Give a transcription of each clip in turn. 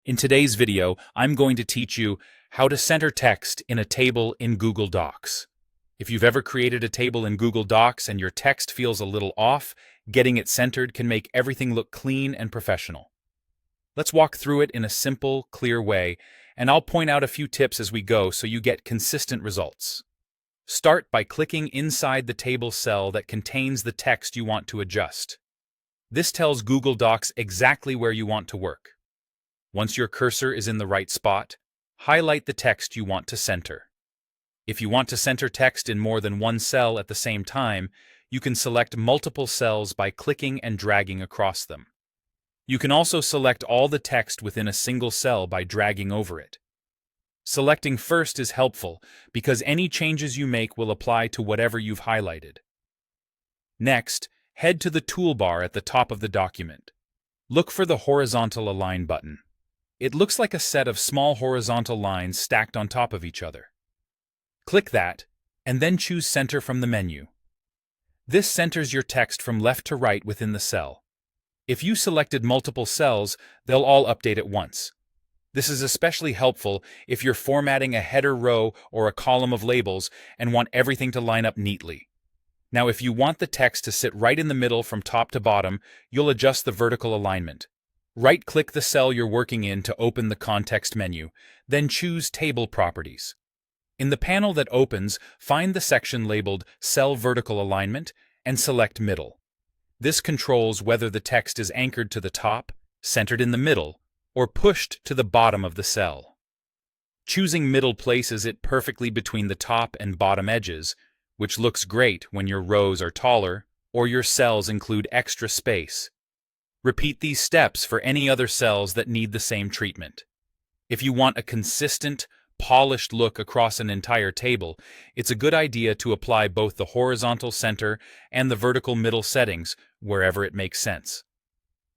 In today's video, I'm going to teach you how to center text in a table in Google Docs. If you've ever created a table in Google Docs and your text feels a little off, getting it centered can make everything look clean and professional. Let's walk through it in a simple, clear way, and I'll point out a few tips as we go so you get consistent results. Start by clicking inside the table cell that contains the text you want to adjust. This tells Google Docs exactly where you want to work. Once your cursor is in the right spot, highlight the text you want to center. If you want to center text in more than one cell at the same time, you can select multiple cells by clicking and dragging across them. You can also select all the text within a single cell by dragging over it. Selecting first is helpful because any changes you make will apply to whatever you've highlighted. Next, head to the toolbar at the top of the document. Look for the Horizontal Align button. It looks like a set of small horizontal lines stacked on top of each other. Click that, and then choose Center from the menu. This centers your text from left to right within the cell. If you selected multiple cells, they'll all update at once. This is especially helpful if you're formatting a header row or a column of labels and want everything to line up neatly. Now, if you want the text to sit right in the middle from top to bottom, you'll adjust the vertical alignment. Right-click the cell you're working in to open the context menu, then choose Table Properties. In the panel that opens, find the section labeled Cell Vertical Alignment and select Middle. This controls whether the text is anchored to the top, centered in the middle, or pushed to the bottom of the cell. Choosing middle places it perfectly between the top and bottom edges, which looks great when your rows are taller or your cells include extra space. Repeat these steps for any other cells that need the same treatment. If you want a consistent, polished look across an entire table, it's a good idea to apply both the horizontal center and the vertical middle settings wherever it makes sense.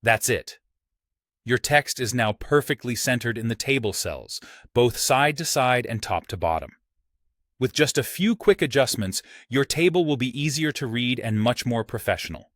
That's it. Your text is now perfectly centered in the table cells, both side to side and top to bottom. With just a few quick adjustments, your table will be easier to read and much more professional.